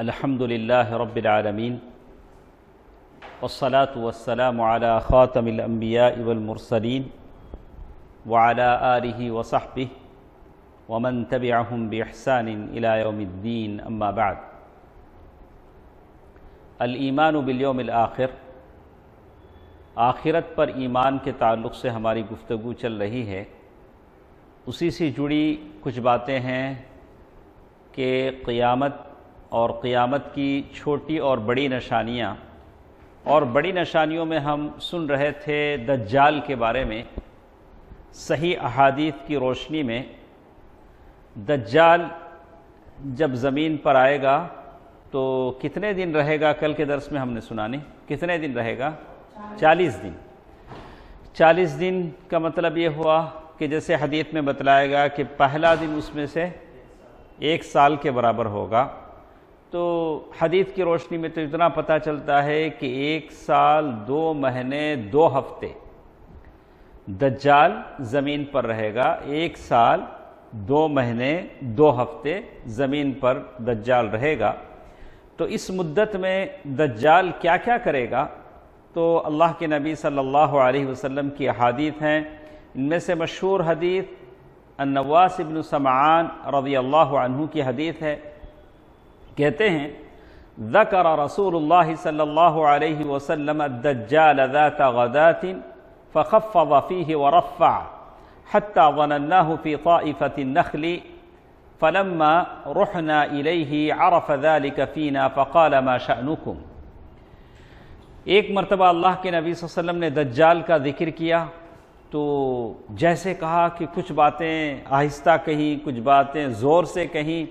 الحمد للہ رب العالمین والصلاة والسلام علی خاتم الانبیاء والمرسلین وعلی آلہ وصحبہ ومن تبعہم بإحسان الى یوم الدین اما بعد۔ الایمان بالیوم الآخر، آخرت پر ایمان کے تعلق سے ہماری گفتگو چل رہی ہے۔ اسی سے جڑی کچھ باتیں ہیں کہ قیامت اور قیامت کی چھوٹی اور بڑی نشانیاں، اور بڑی نشانیوں میں ہم سن رہے تھے دجال کے بارے میں۔ صحیح احادیث کی روشنی میں دجال جب زمین پر آئے گا تو کتنے دن رہے گا؟ کل کے درس میں ہم نے سنا نہیں، کتنے دن رہے گا؟ 40 دن۔ 40 دن کا مطلب یہ ہوا کہ جیسے حدیث میں بتلایا گا کہ پہلا دن اس میں سے 1 سال کے برابر ہوگا۔ تو حدیث کی روشنی میں تو اتنا پتہ چلتا ہے کہ 1 سال 2 مہینے 2 ہفتے دجال زمین پر رہے گا۔ 1 سال 2 مہینے 2 ہفتے زمین پر دجال رہے گا۔ تو اس مدت میں دجال کیا کیا کرے گا؟ تو اللہ کے نبی صلی اللہ علیہ وسلم کی احادیث ہیں۔ ان میں سے مشہور حدیث النواس بن سمعان رضی اللہ عنہ کی حدیث ہے۔ کہتے ہیں ذکر رسول اللہ صلی اللہ علیہ وسلم الدجال ذات غدات فخفض فيه ورفع حتى ظنناه في طائفة النخل فلما رحنا إليه عرف ذلك فينا فقال ما شأنكم۔ ایک مرتبہ اللہ کے نبی صلی اللہ علیہ وسلم نے دجال کا ذکر کیا تو جیسے کہا کہ کچھ باتیں آہستہ کہیں، کچھ باتیں زور سے کہیں،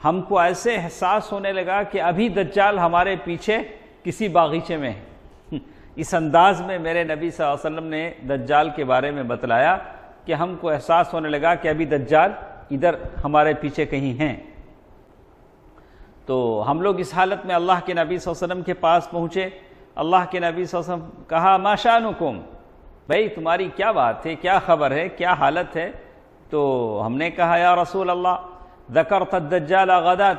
ہم کو ایسے احساس ہونے لگا کہ ابھی دجال ہمارے پیچھے کسی باغیچے میں ہے۔ اس انداز میں میرے نبی صلی اللہ علیہ وسلم نے دجال کے بارے میں بتلایا کہ ہم کو احساس ہونے لگا کہ ابھی دجال ادھر ہمارے پیچھے کہیں ہیں۔ تو ہم لوگ اس حالت میں اللہ کے نبی صلی اللہ علیہ وسلم کے پاس پہنچے۔ اللہ کے نبی صلی اللہ علیہ وسلم کہا ما شأنکم، بھئی تمہاری کیا بات ہے، کیا خبر ہے، کیا حالت ہے؟ تو ہم نے کہا یا رسول اللہ ذکرت الدجال غدات،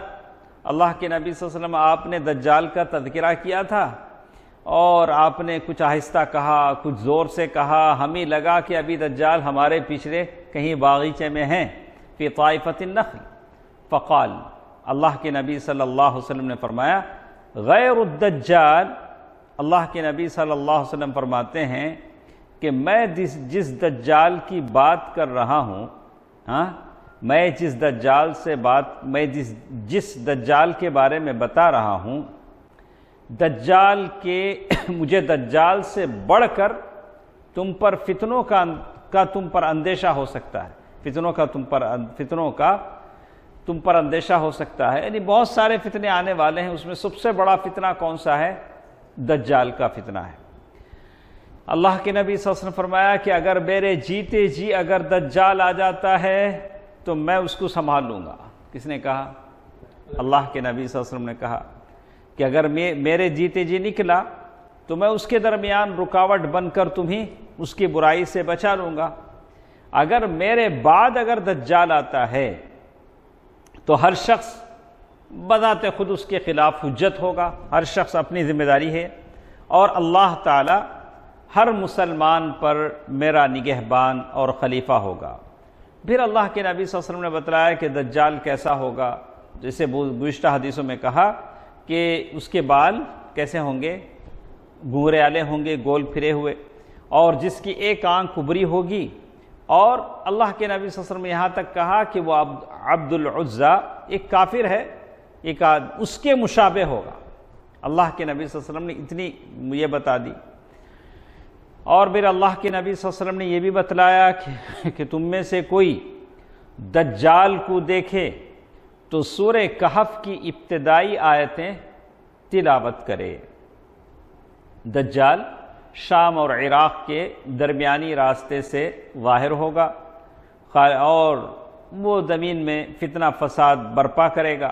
اللہ کے نبی صلی اللہ علیہ وسلم آپ نے دجال کا تذکرہ کیا تھا اور آپ نے کچھ آہستہ کہا، کچھ زور سے کہا، ہمیں لگا کہ ابھی دجال ہمارے پیچھے کہیں باغیچے میں ہیں فی طائفۃ النخل۔ فقال، اللہ کے نبی صلی اللہ علیہ وسلم نے فرمایا غیر الدجال، اللہ کے نبی صلی اللہ علیہ وسلم فرماتے ہیں کہ میں جس دجال کی بات کر رہا ہوں، میں جس دجال کے بارے میں بتا رہا ہوں، دجال کے مجھے دجال سے بڑھ کر تم پر فتنوں کا تم پر اندیشہ ہو سکتا ہے، فتنوں کا تم پر اندیشہ ہو سکتا ہے، یعنی بہت سارے فتنے آنے والے ہیں، اس میں سب سے بڑا فتنہ کون سا ہے؟ دجال کا فتنہ ہے۔ اللہ کے نبی صلی اللہ علیہ وسلم فرمایا کہ اگر میرے جیتے جی اگر دجال آ جاتا ہے تو میں اس کو سنبھال لوں گا۔ کس نے کہا؟ اللہ کے نبی صلی اللہ علیہ وسلم نے کہا کہ اگر میرے جیتے جی نکلا تو میں اس کے درمیان رکاوٹ بن کر تمہیں اس کی برائی سے بچا لوں گا۔ اگر میرے بعد اگر دجال آتا ہے تو ہر شخص بذات خود اس کے خلاف حجت ہوگا، ہر شخص اپنی ذمہ داری ہے، اور اللہ تعالی ہر مسلمان پر میرا نگہبان اور خلیفہ ہوگا۔ پھر اللہ کے نبی صلی اللہ علیہ وسلم نے بتلایا کہ دجال کیسا ہوگا، جیسے گزشتہ حدیثوں میں کہا کہ اس کے بال کیسے ہوں گے؟ گھنگرے والے ہوں گے، گول پھرے ہوئے، اور جس کی ایک آنکھ ابری ہوگی، اور اللہ کے نبی صلی اللہ علیہ وسلم نے یہاں تک کہا کہ وہ عبد العزا ایک کافر ہے، ایک اس کے مشابہ ہوگا۔ اللہ کے نبی صلی اللہ علیہ وسلم نے اتنی یہ بتا دی۔ اور پھر اللہ کے نبی صلی اللہ علیہ وسلم نے یہ بھی بتلایا کہ تم میں سے کوئی دجال کو دیکھے تو سورہ کہف کی ابتدائی آیتیں تلاوت کرے۔ دجال شام اور عراق کے درمیانی راستے سے ظاہر ہوگا اور وہ زمین میں فتنہ فساد برپا کرے گا۔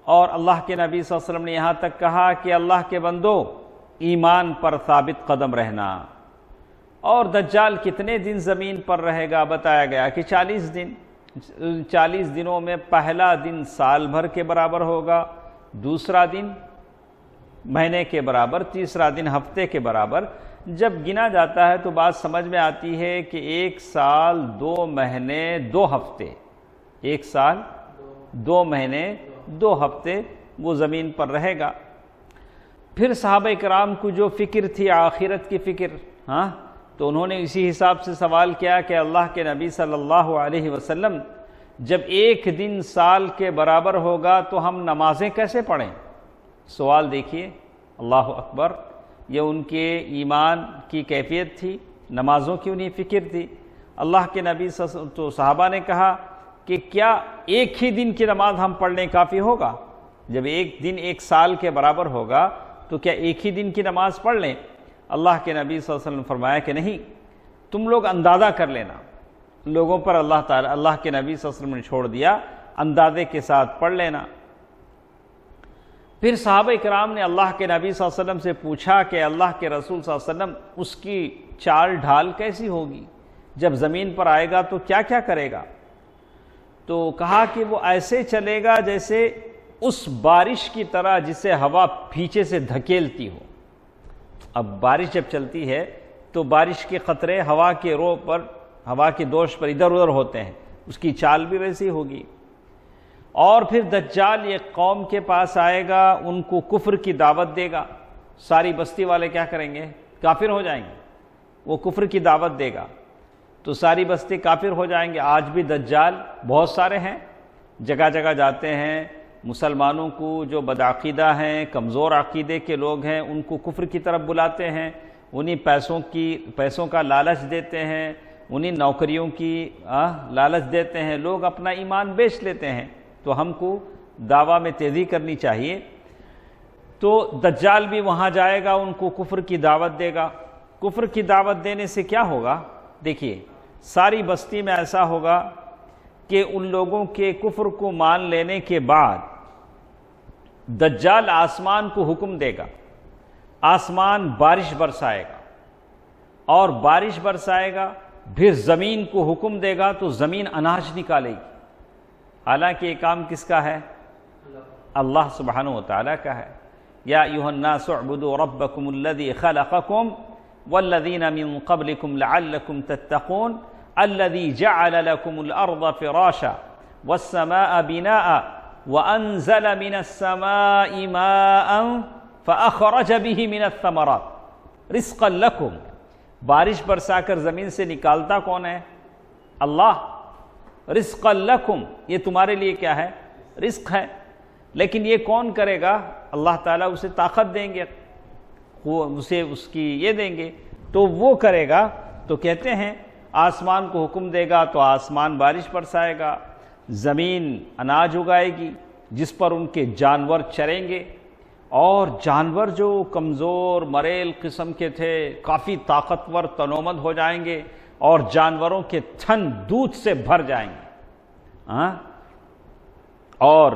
اور اللہ کے نبی صلی اللہ علیہ وسلم نے یہاں تک کہا کہ اللہ کے بندو ایمان پر ثابت قدم رہنا۔ اور دجال کتنے دن زمین پر رہے گا؟ بتایا گیا کہ 40 دن۔ 40 دنوں میں پہلا دن سال بھر کے برابر ہوگا، دوسرا دن مہینے کے برابر، تیسرا دن ہفتے کے برابر جب گنا جاتا ہے تو بات سمجھ میں آتی ہے کہ 1 سال 2 مہینے 2 ہفتے، 1 سال 2 مہینے 2 ہفتے وہ زمین پر رہے گا۔ پھر صحابہ کرام کو جو فکر تھی آخرت کی فکر، تو انہوں نے اسی حساب سے سوال کیا کہ اللہ کے نبی صلی اللہ علیہ وسلم جب 1 دن سال کے برابر ہوگا تو ہم نمازیں کیسے پڑھیں؟ سوال دیکھیے، اللہ اکبر، یہ ان کے ایمان کی کیفیت تھی، نمازوں کی انہیں فکر تھی۔ اللہ کے نبی تو صحابہ نے کہا کہ کیا ایک ہی دن کی نماز ہم پڑھنے کافی ہوگا؟ جب 1 دن 1 سال کے برابر ہوگا تو کیا ایک ہی دن کی نماز پڑھ لیں؟ اللہ کے نبی صلی اللہ علیہ وسلم نے فرمایا کہ نہیں، تم لوگ اندازہ کر لینا۔ لوگوں پر اللہ کے نبی صلی اللہ علیہ وسلم نے چھوڑ دیا، اندازے کے ساتھ پڑھ لینا۔ پھر صحابہ کرام نے اللہ کے نبی صلی اللہ علیہ وسلم سے پوچھا کہ اللہ کے رسول صلی اللہ علیہ وسلم اس کی چال ڈھال کیسی ہوگی؟ جب زمین پر آئے گا تو کیا کیا کرے گا؟ تو کہا کہ وہ ایسے چلے گا جیسے اس بارش کی طرح جسے ہوا پیچھے سے دھکیلتی ہو۔ اب بارش جب چلتی ہے تو بارش کے قطرے ہوا کے رو پر، ہوا کے دوش پر ادھر ادھر ہوتے ہیں، اس کی چال بھی ویسی ہوگی۔ اور پھر دجال ایک قوم کے پاس آئے گا، ان کو کفر کی دعوت دے گا، ساری بستی والے کیا کریں گے؟ کافر ہو جائیں گے۔ وہ کفر کی دعوت دے گا تو ساری بستی کافر ہو جائیں گے۔ آج بھی دجال بہت سارے ہیں، جگہ جگہ جاتے ہیں، مسلمانوں کو جو بدعقیدہ ہیں، کمزور عقیدے کے لوگ ہیں، ان کو کفر کی طرف بلاتے ہیں، انہیں پیسوں کا لالچ دیتے ہیں، انہیں نوکریوں کی لالچ دیتے ہیں، لوگ اپنا ایمان بیچ لیتے ہیں۔ تو ہم کو دعویٰ میں تیزی کرنی چاہیے۔ تو دجال بھی وہاں جائے گا، ان کو کفر کی دعوت دے گا۔ کفر کی دعوت دینے سے کیا ہوگا؟ دیکھیے، ساری بستی میں ایسا ہوگا کہ ان لوگوں کے کفر کو مان لینے کے بعد دجال آسمان کو حکم دے گا، آسمان بارش برسائے گا، اور بارش برسائے گا، پھر زمین کو حکم دے گا تو زمین اناج نکالے گی۔ حالانکہ یہ کام کس کا ہے؟ اللہ سبحانہ وتعالی کا ہے۔ یا ایھا الناس اعبدوا ربکم الذی خلقکم والذین من قبلکم لعلکم تتقون الذی جعل لکم الارض فراشا والسماء بناء وانزل من السماء ماء فاخرج به من الثمرات رزقا لکم۔ بارش برسا کر زمین سے نکالتا کون ہے؟ اللہ۔ رزقا لکم، یہ تمہارے لیے کیا ہے؟ رزق ہے۔ لیکن یہ کون کرے گا؟ اللہ تعالیٰ اسے طاقت دیں گے، اسے اس کی یہ دیں گے تو وہ کرے گا۔ تو کہتے ہیں آسمان کو حکم دے گا تو آسمان بارش برسائے گا، زمین اناج اگائے گی جس پر ان کے جانور چریں گے، اور جانور جو کمزور مریل قسم کے تھے کافی طاقتور تنومند ہو جائیں گے، اور جانوروں کے تھن دودھ سے بھر جائیں گے۔ اور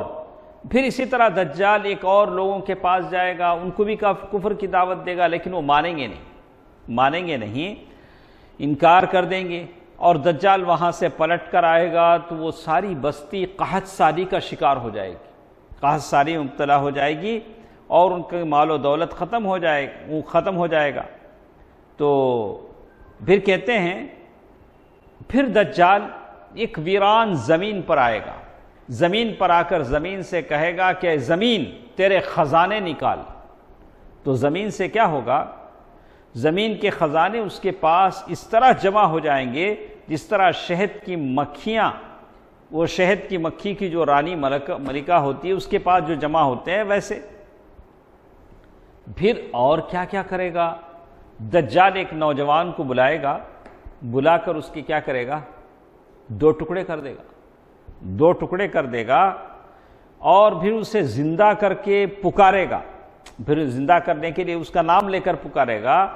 پھر اسی طرح دجال ایک اور لوگوں کے پاس جائے گا، ان کو بھی کفر کی دعوت دے گا، لیکن وہ مانیں گے نہیں، انکار کر دیں گے۔ اور دجال وہاں سے پلٹ کر آئے گا تو وہ ساری بستی قحط سالی کا شکار ہو جائے گی، قحط سالی میں مبتلا ہو جائے گی، اور ان کے مال و دولت ختم ہو جائے گا۔ تو پھر کہتے ہیں پھر دجال ایک ویران زمین پر آئے گا، زمین پر آ کر زمین سے کہے گا کہ زمین تیرے خزانے نکال۔ تو زمین سے کیا ہوگا؟ زمین کے خزانے اس کے پاس اس طرح جمع ہو جائیں گے جس طرح شہد کی مکھیاں، وہ شہد کی مکھی کی جو رانی ملکہ ہوتی ہے اس کے پاس جو جمع ہوتے ہیں ویسے۔ پھر اور کیا کیا کرے گا؟ دجال ایک نوجوان کو بلائے گا، بلا کر اس کی کیا کرے گا؟ 2 ٹکڑے کر دے گا، 2 ٹکڑے کر دے گا، اور پھر اسے زندہ کر کے پکارے گا۔ پھر زندہ کرنے کے لیے اس کا نام لے کر پکارے گا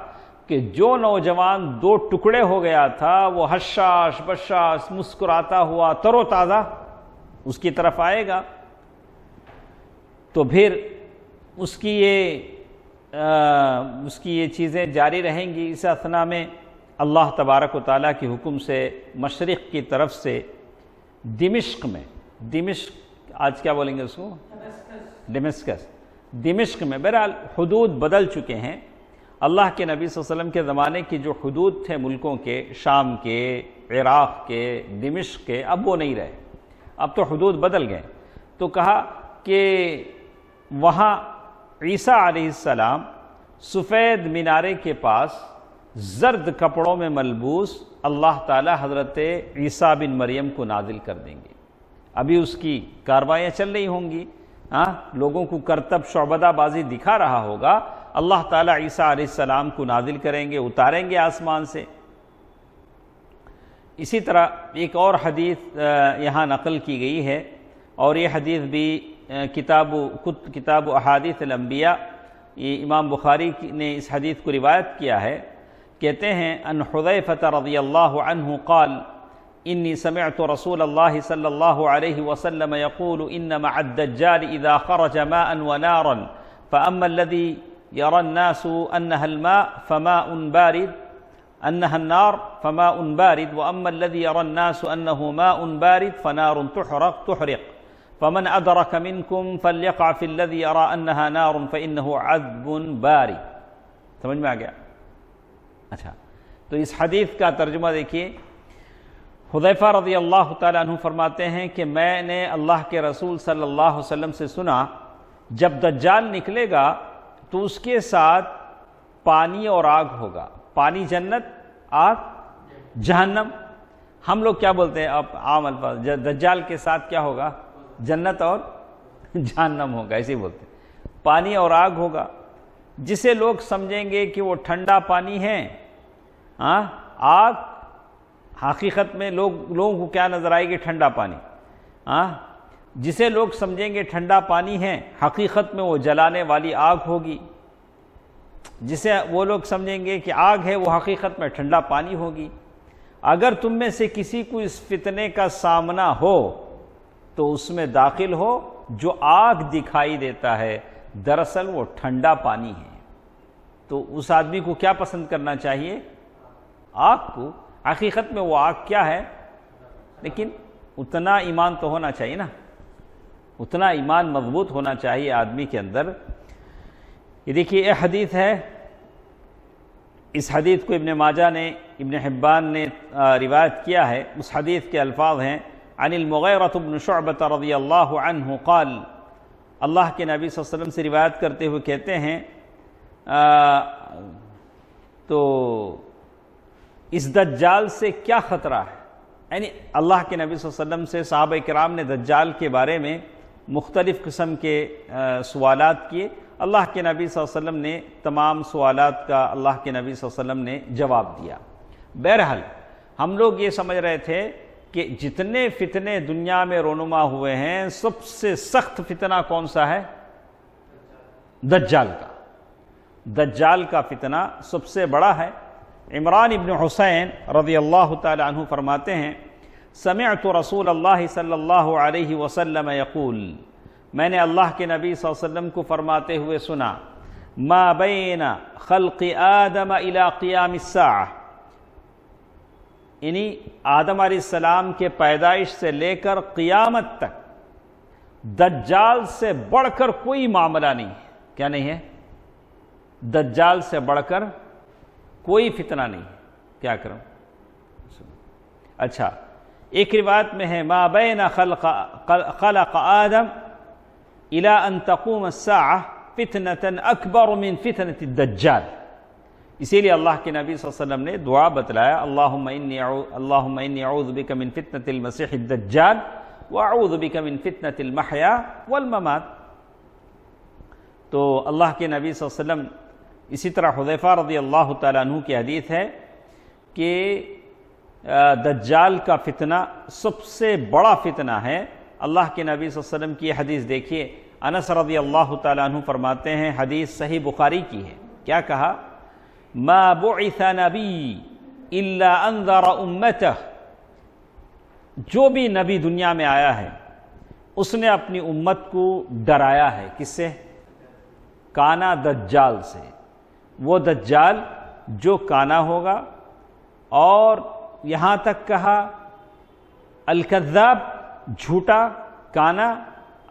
کہ جو نوجوان 2 ٹکڑے ہو گیا تھا وہ حشاش بشاش مسکراتا ہوا تر و تازہ اس کی طرف آئے گا۔ تو پھر اس کی یہ چیزیں جاری رہیں گی۔ اس اثنا میں اللہ تبارک و تعالیٰ کے حکم سے مشرق کی طرف سے دمشق آج کیا بولیں گے اس کو؟ ڈیمسکس، دمشق میں۔ بہرحال حدود بدل چکے ہیں۔ اللہ کے نبی صلی اللہ علیہ وسلم کے زمانے کی جو حدود تھے ملکوں کے، شام کے، عراق کے، دمشق کے، اب وہ نہیں رہے، اب تو حدود بدل گئے۔ تو کہا کہ وہاں عیسیٰ علیہ السلام سفید مینارے کے پاس زرد کپڑوں میں ملبوس اللہ تعالی حضرت عیسیٰ بن مریم کو نازل کر دیں گے۔ ابھی اس کی کاروائیاں چل رہی ہوں گی، لوگوں کو کرتب شعبدہ بازی دکھا رہا ہوگا، اللہ تعالیٰ عیسیٰ علیہ السلام کو نازل کریں گے، اتاریں گے آسمان سے۔ اسی طرح ایک اور حدیث یہاں نقل کی گئی ہے، اور یہ حدیث بھی کتاب احادیث الانبیاء، یہ امام بخاری نے اس حدیث کو روایت کیا ہے۔ کہتے ہیں ان حذیفہ رضی اللہ عنہ قال انی سمعت رسول اللہ صلی اللہ علیہ وسلم یقول ان مع الدجال اذا خرج ماء ونارا فاما الذي يرى الناس انها الماء فماء بارد انها النار فماء بارد واما الذي يرى الناس انه ماء بارد فنار تحرق فمن ادرك منكم فليقع في الذي يرى انها نار فانه عذب بارد۔ سمجھ میں آ گیا؟ اچھا، تو اس حدیث کا ترجمہ دیکھیے۔ حذیفہ رضی اللہ تعالیٰ عنہ فرماتے ہیں کہ میں نے اللہ کے رسول صلی اللہ علیہ وسلم سے سنا، جب دجال نکلے گا تو اس کے ساتھ پانی اور آگ ہوگا۔ پانی جنت، آگ جہنم۔ ہم لوگ کیا بولتے ہیں اب عام الفاظ، دجال کے ساتھ کیا ہوگا؟ جنت اور جہنم ہوگا، ایسے ہی بولتے ہیں۔ پانی اور آگ ہوگا، جسے لوگ سمجھیں گے کہ وہ ٹھنڈا پانی ہے۔ آگ حقیقت میں لوگوں کو کیا نظر آئے گی؟ ٹھنڈا پانی۔ جسے لوگ سمجھیں گے ٹھنڈا پانی ہے، حقیقت میں وہ جلانے والی آگ ہوگی۔ جسے وہ لوگ سمجھیں گے کہ آگ ہے، وہ حقیقت میں ٹھنڈا پانی ہوگی۔ اگر تم میں سے کسی کو اس فتنے کا سامنا ہو تو اس میں داخل ہو، جو آگ دکھائی دیتا ہے دراصل وہ ٹھنڈا پانی ہے۔ تو اس آدمی کو کیا پسند کرنا چاہیے؟ آگ کو۔ حقیقت میں وہ آگ کیا ہے؟ لیکن اتنا ایمان تو ہونا چاہیے نا، اتنا ایمان مضبوط ہونا چاہیے آدمی کے اندر۔ یہ دیکھیے یہ حدیث ہے، اس حدیث کو ابن ماجہ نے، ابن حبان نے روایت کیا ہے۔ اس حدیث کے الفاظ ہیں عن المغیرۃ بن شعبۃ رضی اللہ عنہ قال، اللہ کے نبی صلی اللہ علیہ وسلم سے روایت کرتے ہوئے کہتے ہیں تو اس دجال سے کیا خطرہ ہے؟ یعنی اللہ کے نبی صلی اللہ علیہ وسلم سے صحابہ کرام نے دجال کے بارے میں مختلف قسم کے سوالات کیے۔ اللہ کے نبی صلی اللہ علیہ وسلم نے تمام سوالات کا اللہ کے نبی صلی اللہ علیہ وسلم نے جواب دیا۔ بہرحال ہم لوگ یہ سمجھ رہے تھے کہ جتنے فتنے دنیا میں رونما ہوئے ہیں، سب سے سخت فتنہ کون سا ہے؟ دجال کا۔ دجال کا فتنہ سب سے بڑا ہے۔ عمران ابن حسین رضی اللہ تعالی عنہ فرماتے ہیں سمعت رسول اللہ صلی اللہ علیہ وسلم یقول، میں نے اللہ کے نبی صلی اللہ علیہ وسلم کو فرماتے ہوئے سنا، ما بین خلق آدم الى قیام الساعہ، یعنی آدم علیہ السلام کے پیدائش سے لے کر قیامت تک دجال سے بڑھ کر کوئی معاملہ نہیں ہے۔ کیا نہیں ہے؟ دجال سے بڑھ کر کوئی فتنہ نہیں ہے۔ کیا کروں؟ اچھا، ایک روایت میں ہے ما بین خلق آدم الى ان تقوم الساعہ فتنة اکبر من فتنة الدجال۔ اسی لیے اللہ کے نبی صلی اللہ علیہ وسلم نے دعا بتلایا، اللہم انی اعوذ بک من فتنة المسیح الدجال واعوذ بک من فتنة المحیا والممات۔ تو اللہ کے نبی صلی اللہ علیہ وسلم، اسی طرح حذیفہ رضی اللہ تعالیٰ عنہ کی حدیث ہے کہ دجال کا فتنہ سب سے بڑا فتنہ ہے۔ اللہ کے نبی صلی اللہ علیہ وسلم کی حدیث دیکھیے، انس رضی اللہ تعالیٰ عنہ فرماتے ہیں، حدیث صحیح بخاری کی ہے، کیا کہا؟ ما بعث نبی الا انذر امتہ، جو بھی نبی دنیا میں آیا ہے اس نے اپنی امت کو ڈرایا ہے۔ کس سے؟ کانا دجال سے۔ وہ دجال جو کانا ہوگا، اور یہاں تک کہا الکذاب، جھوٹا، کانا،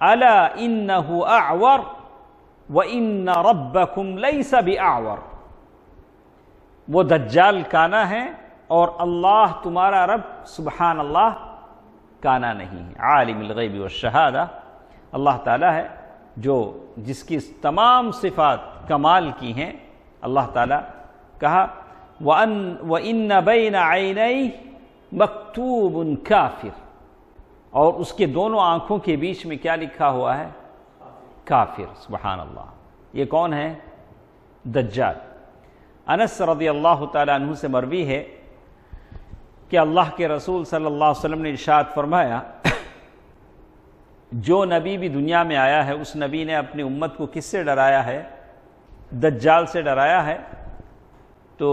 الا انہ اعور وان ربکم لیس باعور، وہ دجال کانا ہے اور اللہ تمہارا رب سبحان اللہ کانا نہیں ہے۔ عالم الغیب والشہادہ، اللہ تعالیٰ ہے جو جس کی تمام صفات کمال کی ہیں۔ اللہ تعالیٰ کہا وَإِنَّ بَيْنَ عَيْنَيْهِ مَكْتُوبٌ کافر، اور اس کے دونوں آنکھوں کے بیچ میں کیا لکھا ہوا ہے؟ کافر۔ سبحان اللہ، یہ کون ہے؟ دجال۔ انس رضی اللہ تعالیٰ عنہ سے مروی ہے کہ اللہ کے رسول صلی اللہ علیہ وسلم نے ارشاد فرمایا، جو نبی بھی دنیا میں آیا ہے اس نبی نے اپنی امت کو کس سے ڈرایا ہے؟ دجال سے ڈرایا ہے۔ تو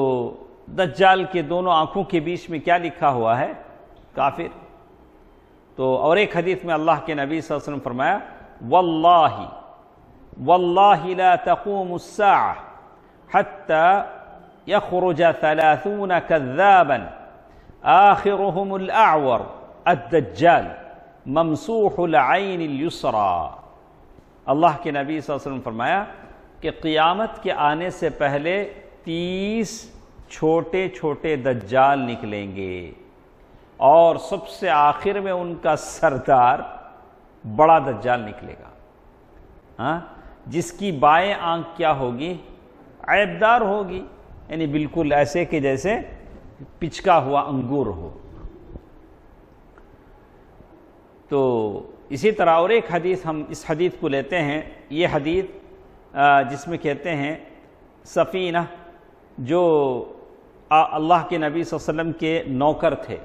دجال کے دونوں آنکھوں کے بیچ میں کیا لکھا ہوا ہے؟ کافر۔ تو اور ایک حدیث میں اللہ کے نبی صلی اللہ علیہ وسلم فرمایا واللہ لا تقوم الساعة حتى يخرج 30 كذابا آخرهم الأعور الدجال ممسوح العین اليسرى۔ اللہ کے نبی صلی اللہ علیہ وسلم فرمایا کہ قیامت کے آنے سے پہلے 30 چھوٹے چھوٹے دجال نکلیں گے، اور سب سے آخر میں ان کا سردار بڑا دجال نکلے گا، جس کی بائیں آنکھ کیا ہوگی؟ عیبدار ہوگی، یعنی بالکل ایسے کہ جیسے پچکا ہوا انگور ہو۔ تو اسی طرح اور ایک حدیث، ہم اس حدیث کو لیتے ہیں، یہ حدیث جس میں کہتے ہیں سفینہ جو اللہ کے نبی صلی اللہ علیہ وسلم کے نوکر تھے،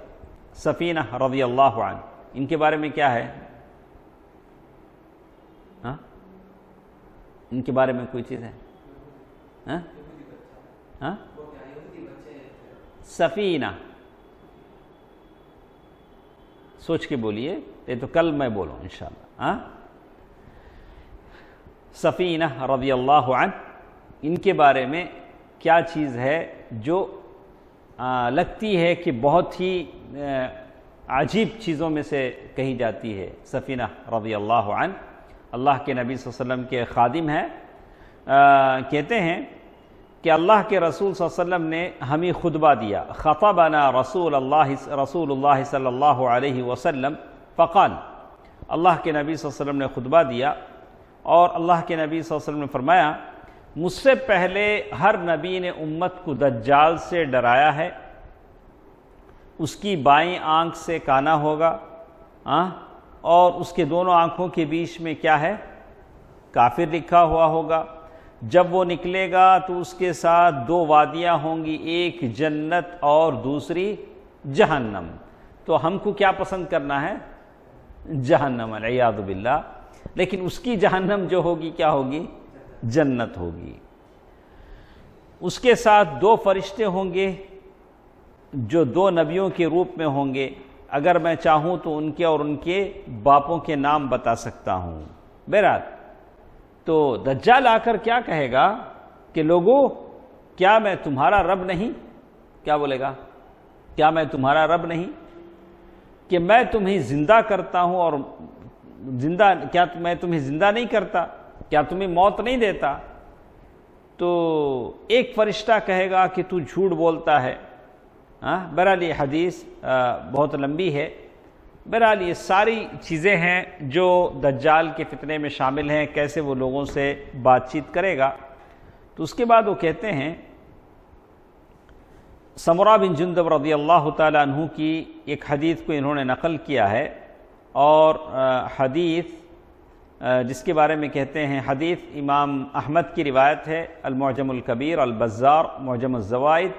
سفینہ رضی اللہ عنہ، ان کے بارے میں کیا ہے؟ ان کے بارے میں کوئی چیز ہے؟ سفینہ، سوچ کے بولیے، یہ تو کل میں بولوں انشاءاللہ۔ سفینہ رضی اللہ عنہ، ان کے بارے میں کیا چیز ہے جو لگتی ہے کہ بہت ہی عجیب چیزوں میں سے کہی جاتی ہے۔ سفینہ رضی اللہ عنہ اللہ کے نبی صلی اللہ علیہ وسلم کے خادم ہیں، کہتے ہیں کہ اللہ کے رسول صلی اللہ علیہ وسلم نے ہمیں خطبہ دیا، خطبنا رسول اللہ صلی اللہ علیہ وسلم فقال، اللہ کے نبی صلی اللہ علیہ وسلم نے خطبہ دیا اور اللہ کے نبی صلی اللہ علیہ وسلم نے فرمایا، مجھ سے پہلے ہر نبی نے امت کو دجال سے ڈرایا ہے، اس کی بائیں آنکھ سے کانا ہوگا، اور اس کے دونوں آنکھوں کے بیچ میں کیا ہے؟ کافر لکھا ہوا ہوگا۔ جب وہ نکلے گا تو اس کے ساتھ 2 وادیاں ہوں گی، ایک جنت اور دوسری جہنم۔ تو ہم کو کیا پسند کرنا ہے؟ جہنم، والعیاذ باللہ، لیکن اس کی جہنم جو ہوگی کیا ہوگی؟ جنت ہوگی۔ اس کے ساتھ 2 فرشتے ہوں گے جو 2 نبیوں کے روپ میں ہوں گے، اگر میں چاہوں تو ان کے اور ان کے باپوں کے نام بتا سکتا ہوں۔ بہرحال تو دجال آ کر کیا کہے گا کہ لوگوں کیا میں تمہارا رب نہیں؟ کیا بولے گا؟ کیا میں تمہارا رب نہیں کہ میں تمہیں زندہ کرتا ہوں، اور کیا میں تمہیں زندہ نہیں کرتا؟ کیا تمہیں موت نہیں دیتا؟ تو ایک فرشتہ کہے گا کہ تو جھوٹ بولتا ہے۔ بہرحال یہ حدیث بہت لمبی ہے۔ بہرحال یہ ساری چیزیں ہیں جو دجال کے فتنے میں شامل ہیں، کیسے وہ لوگوں سے بات چیت کرے گا۔ تو اس کے بعد وہ کہتے ہیں، سمرہ بن جندب رضی اللہ تعالیٰ عنہ کی ایک حدیث کو انہوں نے نقل کیا ہے، اور حدیث جس کے بارے میں کہتے ہیں، حدیث امام احمد کی روایت ہے، المعجم الکبیر، البزار، معجم الزوائد،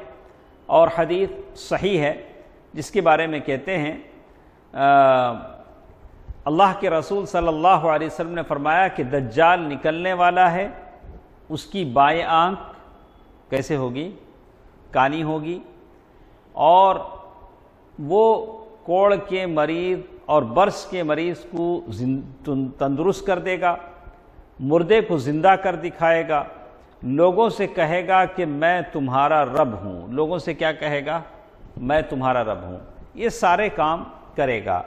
اور حدیث صحیح ہے، جس کے بارے میں کہتے ہیں اللہ کے رسول صلی اللہ علیہ وسلم نے فرمایا کہ دجال نکلنے والا ہے، اس کی بائیں آنکھ کیسے ہوگی؟ کانی ہوگی، اور وہ کوڑ کے مریض اور برس کے مریض کو تندرست کر دے گا، مردے کو زندہ کر دکھائے گا، لوگوں سے کہے گا کہ میں تمہارا رب ہوں۔ لوگوں سے کیا کہے گا؟ میں تمہارا رب ہوں۔ یہ سارے کام کرے گا۔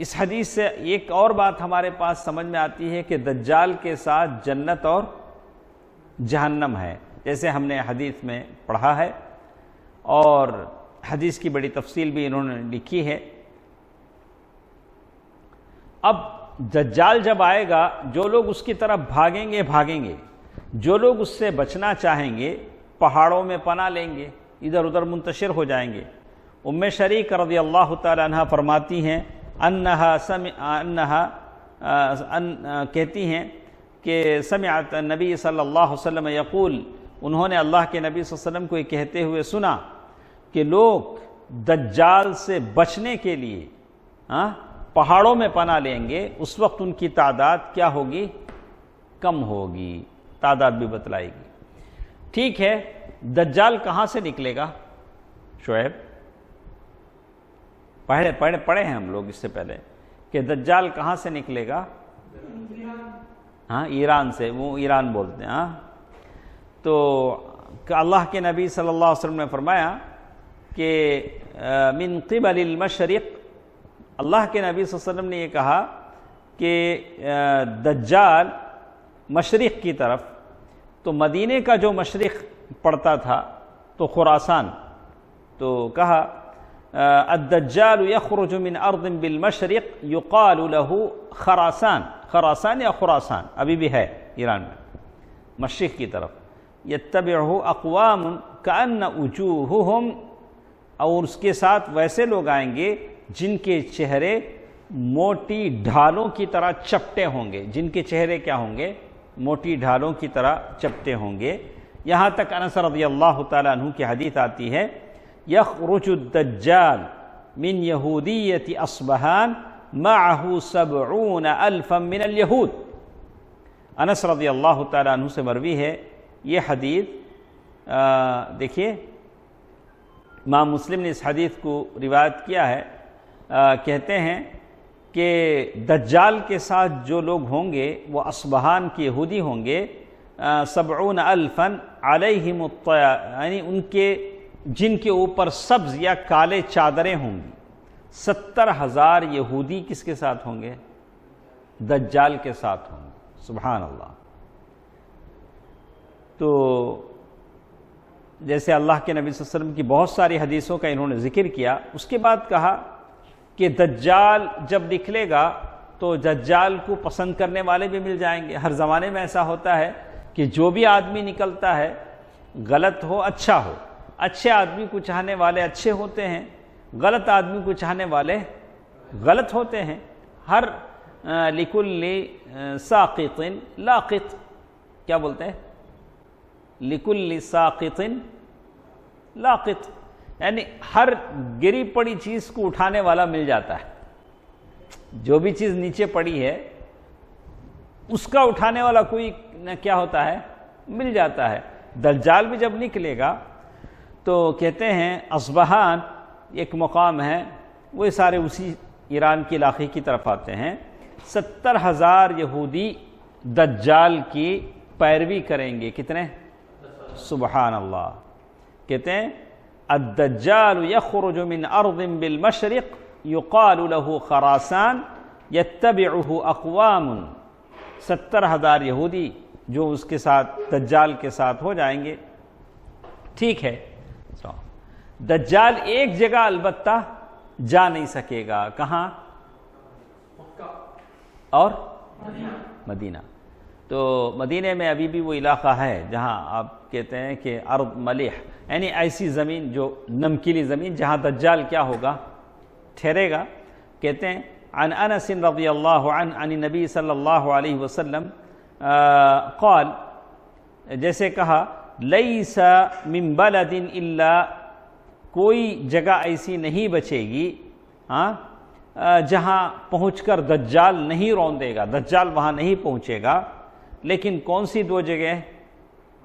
اس حدیث سے ایک اور بات ہمارے پاس سمجھ میں آتی ہے کہ دجال کے ساتھ جنت اور جہنم ہے، جیسے ہم نے حدیث میں پڑھا ہے، اور حدیث کی بڑی تفصیل بھی انہوں نے لکھی ہے۔ اب دجال جب آئے گا، جو لوگ اس کی طرف بھاگیں گے، جو لوگ اس سے بچنا چاہیں گے پہاڑوں میں پناہ لیں گے، ادھر ادھر منتشر ہو جائیں گے۔ ام شریک رضی اللہ تعالی عنہ فرماتی ہیں کہتی ہیں کہ سمعت نبی صلی اللہ علیہ وسلم یقول، انہوں نے اللہ کے نبی صلی اللہ علیہ وسلم کو یہ کہتے ہوئے سنا کہ لوگ دجال سے بچنے کے لیے پہاڑوں میں پناہ لیں گے، اس وقت ان کی تعداد کیا ہوگی؟ کم ہوگی، تعداد بھی بتلائے گی۔ ٹھیک ہے، دجال کہاں سے نکلے گا؟ شعیب پڑھے ہیں ہم لوگ اس سے پہلے کہ دجال کہاں سے نکلے گا؟ ایران سے، وہ ایران بولتے ہیں۔ تو اللہ کے نبی صلی اللہ علیہ وسلم نے فرمایا کہ من قبل المشرق، اللہ کے نبی صلی اللہ علیہ وسلم نے یہ کہا کہ دجال مشرق کی طرف، تو مدینے کا جو مشرق پڑتا تھا تو خراسان، تو کہا الدجال یخرج من ارض بالمشرق یقال له خراسان، خراسان یا خراسان ابھی بھی ہے ایران میں، مشرق کی طرف، یتبعہ اقوام کأن وجوہہم، اور اس کے ساتھ ویسے لوگ آئیں گے جن کے چہرے موٹی ڈھالوں کی طرح چپٹے ہوں گے، جن کے چہرے کیا ہوں گے؟ موٹی ڈھالوں کی طرح چپٹے ہوں گے۔ یہاں تک انس رضی اللہ تعالیٰ عنہ کی حدیث آتی ہے یخرج الدجال من یہودیت اصبہان معہ 70,000 من الیہود، انس رضی اللہ تعالیٰ عنہ سے مروی ہے یہ حدیث۔ دیکھیے امام مسلم نے اس حدیث کو روایت کیا ہے، کہتے ہیں کہ دجال کے ساتھ جو لوگ ہوں گے وہ اصبہان کے یہودی ہوں گے، 70,000 علیہم یعنی ان کے جن کے اوپر سبز یا کالے چادریں ہوں گی۔ 70,000 یہودی کس کے ساتھ ہوں گے؟ دجال کے ساتھ ہوں گے، سبحان اللہ۔ تو جیسے اللہ کے نبی صلی اللہ علیہ وسلم کی بہت ساری حدیثوں کا انہوں نے ذکر کیا، اس کے بعد کہا کہ دجال جب نکلے گا تو دجال کو پسند کرنے والے بھی مل جائیں گے۔ ہر زمانے میں ایسا ہوتا ہے کہ جو بھی آدمی نکلتا ہے، غلط ہو اچھا ہو، اچھے آدمی کو چاہنے والے اچھے ہوتے ہیں، غلط آدمی کو چاہنے والے غلط ہوتے ہیں۔ ہر لکل ساقط لاقط، کیا بولتے ہیں؟ لکل ساقط لاقط، یعنی ہر گری پڑی چیز کو اٹھانے والا مل جاتا ہے۔ جو بھی چیز نیچے پڑی ہے اس کا اٹھانے والا کوئی نہ کیا ہوتا ہے، مل جاتا ہے۔ دجال بھی جب نکلے گا تو کہتے ہیں اصبہان ایک مقام ہے، وہ سارے اسی ایران کے علاقے کی طرف آتے ہیں۔ 70,000 یہودی دجال کی پیروی کریں گے۔ کتنے؟ سبحان اللہ۔ کہتے ہیں الدجال یخرج من ارض بالمشرق یقال له خراسان یتبعہ اقوام، 70,000 یہودی جو اس کے ساتھ دجال کے ساتھ ہو جائیں گے۔ ٹھیک ہے، دجال ایک جگہ البتہ جا نہیں سکے گا، کہاں؟ اور مدینہ۔ تو مدینہ میں ابھی بھی وہ علاقہ ہے جہاں آپ کہتے ہیں کہ ارض ملیح، یعنی ایسی زمین جو نمکیلی زمین جہاں دجال کیا ہوگا؟ ٹھہرے گا۔ کہتے ہیں عن انس رضی اللہ عنہ عن نبی صلی اللہ علیہ وسلم قال، جیسے کہا لیس من بلد الا، کوئی جگہ ایسی نہیں بچے گی جہاں پہنچ کر دجال نہیں روندے گا، دجال وہاں نہیں پہنچے گا۔ لیکن کون سی دو جگہ؟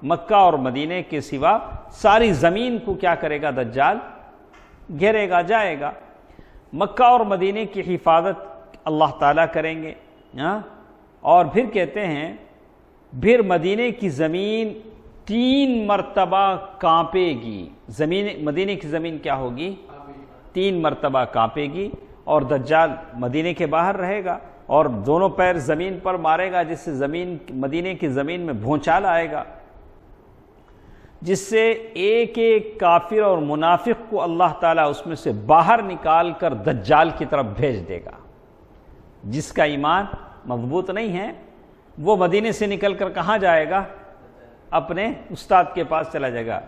مکہ اور مدینے کے سوا ساری زمین کو کیا کرے گا؟ دجال گھیرے گا، جائے گا۔ مکہ اور مدینے کی حفاظت اللہ تعالیٰ کریں گے۔ اور پھر کہتے ہیں پھر مدینے کی زمین 3 مرتبہ کانپے گی۔ مدینے کی زمین کیا ہوگی؟ 3 مرتبہ کانپے گی، اور دجال مدینے کے باہر رہے گا اور دونوں پیر زمین پر مارے گا، جس سے مدینے کی زمین میں بھونچال آئے گا، جس سے ایک ایک کافر اور منافق کو اللہ تعالیٰ اس میں سے باہر نکال کر دجال کی طرف بھیج دے گا۔ جس کا ایمان مضبوط نہیں ہے وہ مدینے سے نکل کر کہاں جائے گا؟ اپنے استاد کے پاس چلا جائے گا۔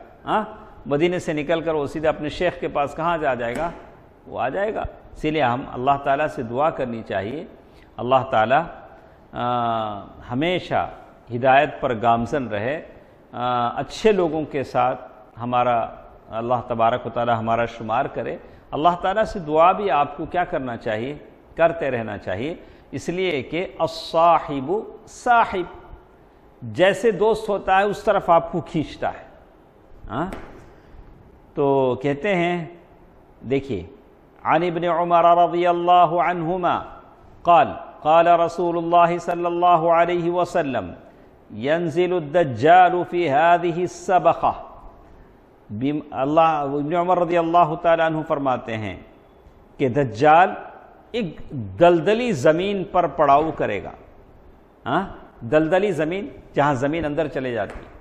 مدینے سے نکل کر وہ سیدھے اپنے شیخ کے پاس کہاں جائے گا؟ وہ آ جائے گا۔ اسی لیے ہم اللہ تعالیٰ سے دعا کرنی چاہیے، اللہ تعالیٰ ہمیشہ ہدایت پر گامزن رہے، اچھے لوگوں کے ساتھ ہمارا اللہ تبارک و تعالیٰ ہمارا شمار کرے۔ اللہ تعالیٰ سے دعا بھی آپ کو کیا کرنا چاہیے؟ کرتے رہنا چاہیے، اس لیے کہ الصاحب صاحب، جیسے دوست ہوتا ہے اس طرف آپ کو کھینچتا ہے۔ تو کہتے ہیں، دیکھیے، عن ابن عمر رضی اللہ عنہما قال قال رسول اللہ صلی اللہ علیہ وسلم ينزل الدجال في هذه السبخة۔ ابن عمر رضی اللہ تعالیٰ عنہ فرماتے ہیں کہ دجال ایک دلدلی زمین پر پڑاؤ کرے گا، دلدلی زمین جہاں زمین اندر چلے جاتی ہے،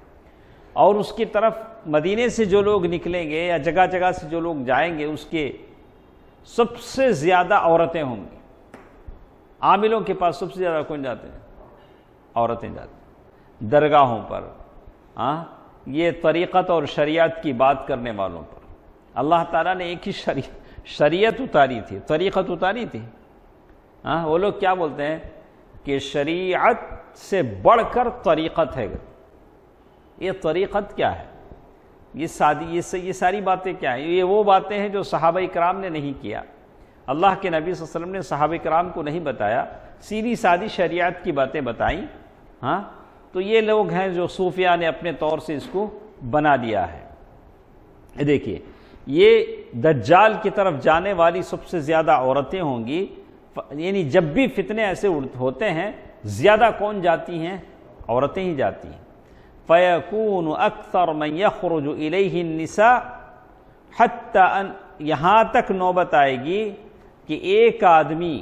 اور اس کی طرف مدینے سے جو لوگ نکلیں گے یا جگہ جگہ سے جو لوگ جائیں گے اس کے سب سے زیادہ عورتیں ہوں گی۔ عاملوں کے پاس سب سے زیادہ کون جاتے ہیں؟ عورتیں جاتی ہیں درگاہوں پر، یہ طریقت اور شریعت کی بات کرنے والوں پر۔ اللہ تعالیٰ نے ایک ہی شریعت اتاری تھی، طریقت اتاری تھی۔ وہ لوگ کیا بولتے ہیں کہ شریعت سے بڑھ کر طریقت ہے۔ یہ طریقت کیا ہے؟ یہ ساری باتیں کیا ہیں؟ یہ وہ باتیں ہیں جو صحابہ کرام نے نہیں کیا، اللہ کے نبی صلی اللہ علیہ وسلم نے صحابہ کرام کو نہیں بتایا، سیدھی سادی شریعت کی باتیں بتائیں۔ تو یہ لوگ ہیں جو صوفیہ نے اپنے طور سے اس کو بنا دیا ہے۔ دیکھیے، یہ دجال کی طرف جانے والی سب سے زیادہ عورتیں ہوں گی، یعنی جب بھی فتنے ایسے ہوتے ہیں زیادہ کون جاتی ہیں؟ عورتیں ہی جاتی ہیں۔ فَيَكُونُ أَكْثَرُ مَنْ يَخْرُجُ إِلَيْهِ النِّسَاءُ حَتَّى أَنْ، یہاں تک نوبت آئے گی کہ ایک آدمی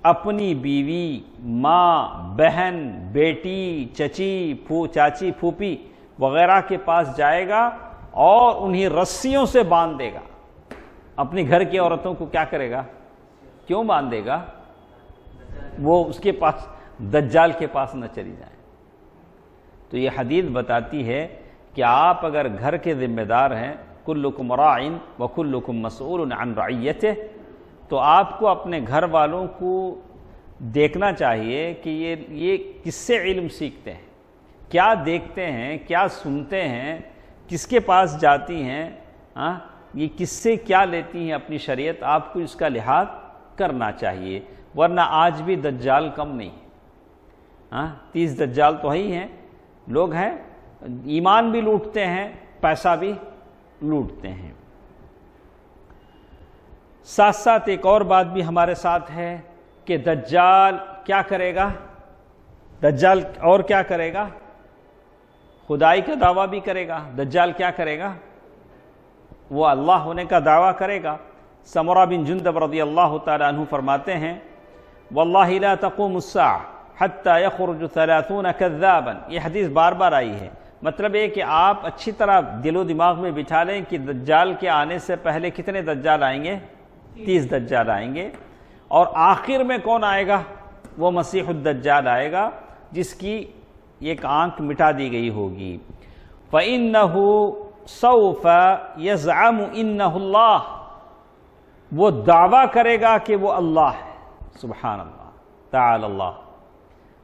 اپنی بیوی، ماں، بہن، بیٹی، چاچی، پھوپھی وغیرہ کے پاس جائے گا اور انہیں رسیوں سے باندھ دے گا۔ اپنے گھر کی عورتوں کو کیا کرے گا؟ کیوں باندھ دے گا؟ وہ اس کے پاس دجال کے پاس نہ چلی جائیں۔ تو یہ حدیث بتاتی ہے کہ آپ اگر گھر کے ذمہ دار ہیں، کلکم راع وکلکم مسئول عن رعیتہ، تو آپ کو اپنے گھر والوں کو دیکھنا چاہیے کہ یہ کس سے علم سیکھتے ہیں، کیا دیکھتے ہیں، کیا سنتے ہیں، کس کے پاس جاتی ہیں، یہ کس سے کیا لیتی ہیں اپنی شریعت، آپ کو اس کا لحاظ کرنا چاہیے، ورنہ آج بھی دجال کم نہیں۔ 30 دجال تو ہی ہیں، لوگ ہیں ایمان بھی لوٹتے ہیں، پیسہ بھی لوٹتے ہیں۔ ساتھ ساتھ ایک اور بات بھی ہمارے ساتھ ہے کہ دجال کیا کرے گا؟ دجال اور کیا کرے گا؟ خدائی کا دعویٰ بھی کرے گا۔ دجال کیا کرے گا؟ وہ اللہ ہونے کا دعویٰ کرے گا۔ سمرہ بن جندب رضی اللہ تعالی عنہ فرماتے ہیں، واللہ لا تقوم الساعہ حتی یخرج 30 کذابا۔ یہ حدیث بار بار آئی ہے، مطلب یہ کہ آپ اچھی طرح دل و دماغ میں بٹھا لیں کہ دجال کے آنے سے پہلے کتنے دجال آئیں گے؟ 30 دجال آئیں گے، اور آخر میں کون آئے گا؟ وہ مسیح الدجال آئے گا جس کی ایک آنکھ مٹا دی گئی ہوگی۔ فَإِنَّهُ سَوْفَ يَزْعَمُ إِنَّهُ اللَّهُ، وہ دعویٰ کرے گا کہ وہ اللہ ہے، سبحان اللہ، تعالی اللہ،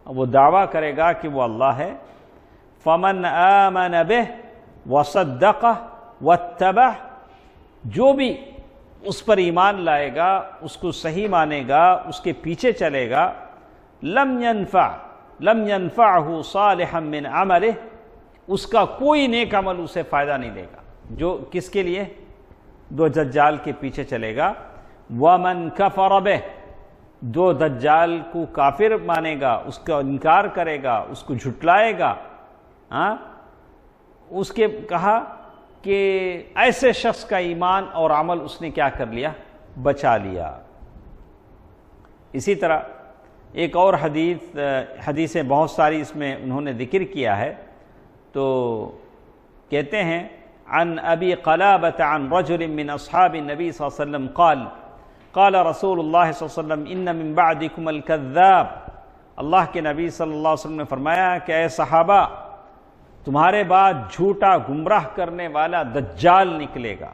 وہ دعویٰ کرے گا کہ وہ اللہ ہے۔ فَمَنْ آمَنَ بِهِ وَصَدَّقَهُ وَاتَّبَعَهُ، جو بھی اس پر ایمان لائے گا، اس کو صحیح مانے گا، اس کے پیچھے چلے گا، لم ينفعه صالحا من عمله، اس کا کوئی نیک عمل اسے فائدہ نہیں دے گا۔ جو کس کے لیے؟ دو دجال کے پیچھے چلے گا۔ وَمَنْ كَفَرَ بِهِ، دو دجال کو کافر مانے گا، اس کا انکار کرے گا، اس کو جھٹلائے گا، اس کے کہا کہ ایسے شخص کا ایمان اور عمل اس نے کیا کر لیا؟ بچا لیا۔ اسی طرح ایک اور حدیثیں بہت ساری اس میں انہوں نے ذکر کیا ہے، تو کہتے ہیں عن ابی قلابۃ عن رجل من اصحاب النبی صلی اللہ علیہ وسلم قال قال رسول اللہ صلی اللہ علیہ وسلم ان من بعدکم الکذاب، اللہ کے نبی صلی اللہ علیہ وسلم نے فرمایا کہ اے صحابہ، تمہارے بعد جھوٹا گمراہ کرنے والا دجال نکلے گا،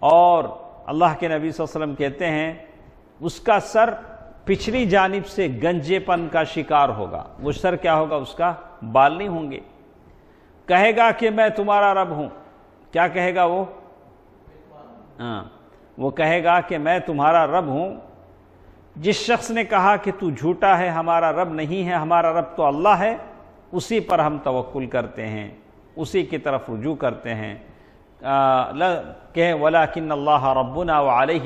اور اللہ کے نبی صلی اللہ علیہ وسلم کہتے ہیں اس کا سر پچھلی جانب سے گنجے پن کا شکار ہوگا۔ وہ سر کیا ہوگا؟ اس کا بال نہیں ہوں گے۔ کہے گا کہ میں تمہارا رب ہوں۔ کیا کہے گا وہ؟ وہ کہے گا کہ میں تمہارا رب ہوں۔ جس شخص نے کہا کہ تو جھوٹا ہے، ہمارا رب نہیں ہے، ہمارا رب تو اللہ ہے، اسی پر ہم توکل کرتے ہیں، اسی کی طرف رجوع کرتے ہیں، کہ وَلَكِنَّ اللَّهَ رَبُّنَا وَعَلَيْهِ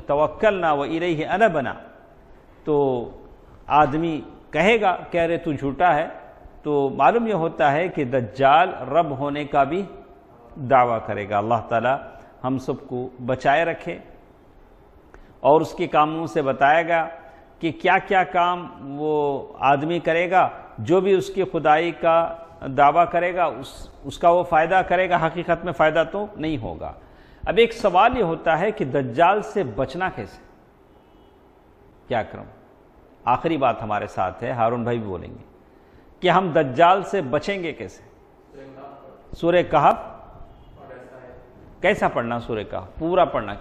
تَوَكَّلْنَا وَإِلَيْهِ أَنَبْنَا۔ تو آدمی کہے گا کہہ رہے تو جھوٹا ہے، تو معلوم یہ ہوتا ہے کہ دجال رب ہونے کا بھی دعویٰ کرے گا۔ اللہ تعالی ہم سب کو بچائے رکھے، اور اس کے کاموں سے بتائے گا کہ کیا کیا کام وہ آدمی کرے گا، جو بھی اس کی خدائی کا دعویٰ کرے گا اس کا وہ فائدہ کرے گا، حقیقت میں فائدہ تو نہیں ہوگا۔ اب ایک سوال یہ ہوتا ہے کہ دجال سے بچنا کیسے؟ کیا کروں؟ آخری بات ہمارے ساتھ ہے، ہارون بھائی بھی بولیں گے کہ ہم دجال سے بچیں گے کیسے۔ سورہ کہف کیسا پڑھنا؟ سورہ کہف پورا پڑھنا۔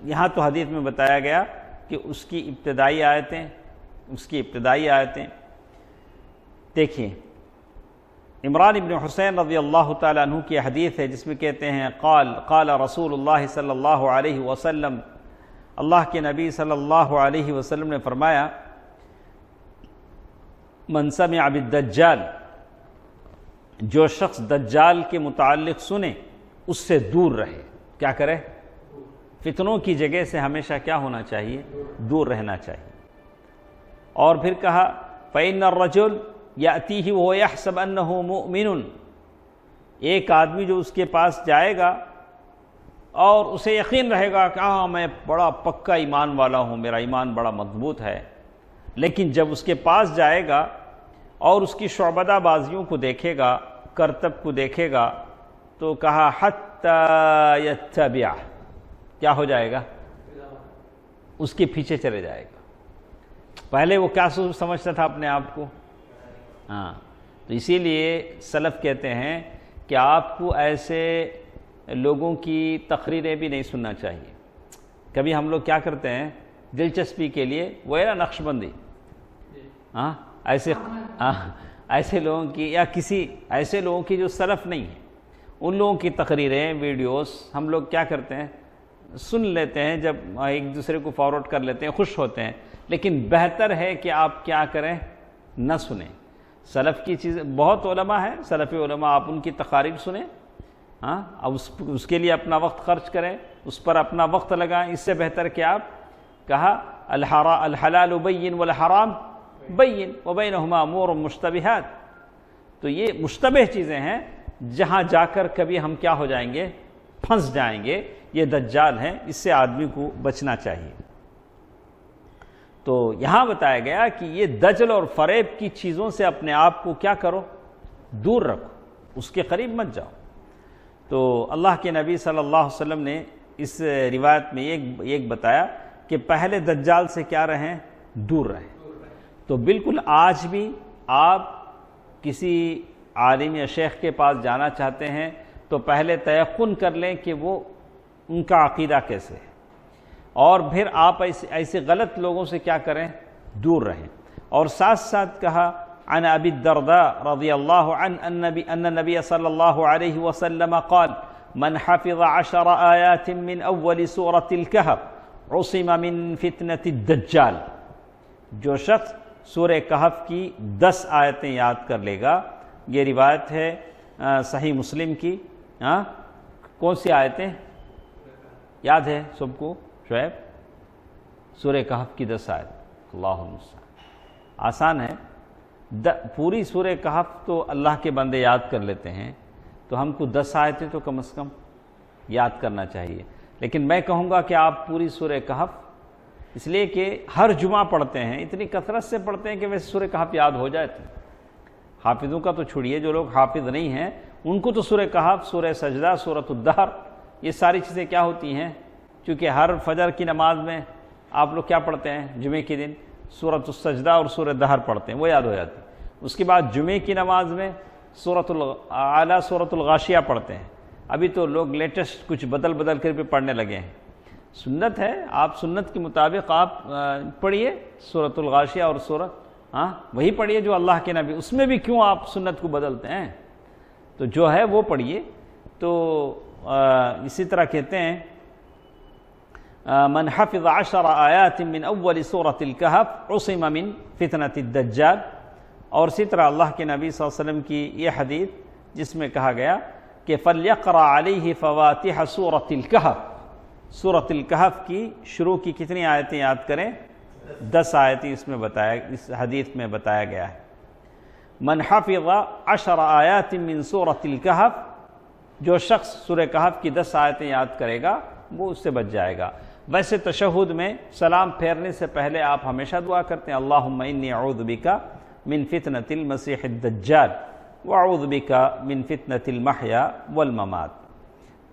یہاں تو حدیث میں بتایا گیا کہ اس کی ابتدائی آیتیں دیکھیں، عمران ابن حسین رضی اللہ تعالیٰ عنہ کی حدیث ہے جس میں کہتے ہیں قال رسول اللہ صلی اللہ علیہ وسلم، اللہ کے نبی صلی اللہ علیہ وسلم نے فرمایا من سمع بالدجال، جو شخص دجال کے متعلق سنے اس سے دور رہے۔ کیا کرے؟ فتنوں کی جگہ سے ہمیشہ کیا ہونا چاہیے؟ دور رہنا چاہیے۔ اور پھر کہا فإن الرجل یأتیہ وہو یحسب انہ مؤمن، ایک آدمی جو اس کے پاس جائے گا اور اسے یقین رہے گا کہ ہاں میں بڑا پکا ایمان والا ہوں، میرا ایمان بڑا مضبوط ہے، لیکن جب اس کے پاس جائے گا اور اس کی شعبدہ بازیوں کو دیکھے گا، کرتب کو دیکھے گا، تو کہا حتی یتبع، کیا ہو جائے گا؟ اس کے پیچھے چلے جائے گا۔ پہلے وہ کیا سمجھتا تھا اپنے آپ کو؟ تو اسی لیے سلف کہتے ہیں کہ آپ کو ایسے لوگوں کی تقریریں بھی نہیں سننا چاہیے۔ کبھی ہم لوگ کیا کرتے ہیں دلچسپی کے لیے، وہ ہے نا نقش بندی، ایسے لوگوں کی، یا کسی ایسے لوگوں کی جو سلف نہیں ہیں، ان لوگوں کی تقریریں، ویڈیوز ہم لوگ کیا کرتے ہیں سن لیتے ہیں، جب ایک دوسرے کو فارورڈ کر لیتے ہیں، خوش ہوتے ہیں، لیکن بہتر ہے کہ آپ کیا کریں؟ نہ سنیں۔ سلف کی چیزیں بہت علماء ہیں، سلفی علماء، آپ ان کی تقاریر سنیں، اب اس کے لیے اپنا وقت خرچ کریں، اس پر اپنا وقت لگائیں۔ اس سے بہتر کہ آپ کہا الحلال بین والحرام بین وبینہما امور مشتبہات، تو یہ مشتبہ چیزیں ہیں جہاں جا کر کبھی ہم کیا ہو جائیں گے؟ پھنس جائیں گے۔ یہ دجال ہیں، اس سے آدمی کو بچنا چاہیے۔ تو یہاں بتایا گیا کہ یہ دجل اور فریب کی چیزوں سے اپنے آپ کو کیا کرو؟ دور رکھو، اس کے قریب مت جاؤ۔ تو اللہ کے نبی صلی اللہ علیہ وسلم نے اس روایت میں ایک بتایا کہ پہلے دجال سے کیا رہیں؟ دور رہیں۔ تو بالکل آج بھی آپ کسی عالم یا شیخ کے پاس جانا چاہتے ہیں تو پہلے تیقن کر لیں کہ وہ ان کا عقیدہ کیسے ہے، اور پھر آپ ایسے غلط لوگوں سے کیا کریں؟ دور رہیں۔ اور ساتھ ساتھ کہا عن ابی الدرداء رضی اللہ عنہ ان النبی صلی اللہ علیہ وسلم قال من حفظ 10 آیات من اول سورة الکہف عصم من فتنة الدجال، جو شخص سورہ کہف کی 10 آیتیں یاد کر لے گا، یہ روایت ہے صحیح مسلم کی۔ کون سی آیتیں یاد ہے سب کو؟ شعیب، سورہ کہف کی 10 آیت، اللہ المستعان، آسان ہے۔ پوری سورہ کہف تو اللہ کے بندے یاد کر لیتے ہیں، تو ہم کو 10 آیتیں تو کم از کم یاد کرنا چاہیے۔ لیکن میں کہوں گا کہ آپ پوری سورہ کہف، اس لیے کہ ہر جمعہ پڑھتے ہیں، اتنی کثرت سے پڑھتے ہیں کہ ویسے سورہ کہف یاد ہو جائے. تو حافظوں کا تو چھوڑیے، جو لوگ حافظ نہیں ہیں ان کو تو سورہ کہف، سورہ سجدہ، سورۃ الدہر، یہ ساری چیزیں کیا ہوتی ہیں، چونکہ ہر فجر کی نماز میں آپ لوگ کیا پڑھتے ہیں، جمعے کے دن سورۃ السجدہ اور سورہ دہر پڑھتے ہیں، وہ یاد ہو جاتی ہے. اس کے بعد جمعے کی نماز میں سورۃ الاعلیٰ، سورۃ الغاشیہ پڑھتے ہیں. ابھی تو لوگ لیٹسٹ کچھ بدل کر بھی پڑھنے لگے ہیں. سنت ہے، آپ سنت کے مطابق آپ پڑھیے سورۃ الغاشیہ اور وہی پڑھیے جو اللہ کے نبی، اس میں بھی کیوں آپ سنت کو بدلتے ہیں، تو جو ہے وہ پڑھیے. تو اسی طرح کہتے ہیں من حفظ 10 آیات من اول سورۃ الکہف عصم من فتنۃ الدجال. اور اسی طرح اللہ کے نبی صلی اللہ علیہ وسلم کی یہ حدیث جس میں کہا گیا کہ فَلْيَقْرَأْ عَلَيْهِ فَوَاتِحَ سُورَةِ الْكَهْفِ، سورۃ الکہف کی شروع کی کتنی آیتیں یاد کریں، 10 آیتیں اس حدیث میں بتایا گیا ہے. من حفظ 10 آیات من سورۃ الکہف، جو شخص سورہ کہف کی 10 آیتیں یاد کرے گا وہ اس سے بچ جائے گا. ویسے تشہد میں سلام پھیرنے سے پہلے آپ ہمیشہ دعا کرتے ہیں اللہم انی اعوذ بک من فتنۃ المسیح الدجال واعوذ بک من فتنۃ المحیا والممات.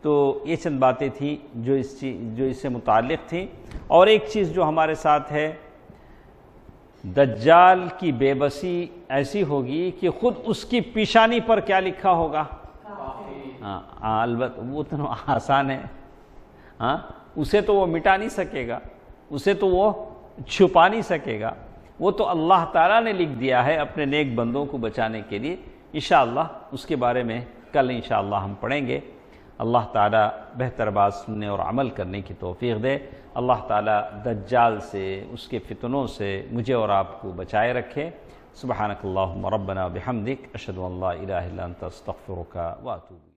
تو یہ چند باتیں تھیں جو اس سے متعلق تھیں. اور ایک چیز جو ہمارے ساتھ ہے، دجال کی بے بسی ایسی ہوگی کہ خود اس کی پیشانی پر کیا لکھا ہوگا، البتہ وہ تو آسان ہے، اسے تو وہ مٹا نہیں سکے گا، اسے تو وہ چھپا نہیں سکے گا، وہ تو اللہ تعالیٰ نے لکھ دیا ہے اپنے نیک بندوں کو بچانے کے لیے. انشاءاللہ اس کے بارے میں کل انشاءاللہ ہم پڑھیں گے. اللہ تعالیٰ بہتر بات سننے اور عمل کرنے کی توفیق دے. اللہ تعالیٰ دجال سے، اس کے فتنوں سے مجھے اور آپ کو بچائے رکھے. سبحانک اللہم ربنا وبحمدک، اشہد ان لا الہ الا انت استغفرک واتوب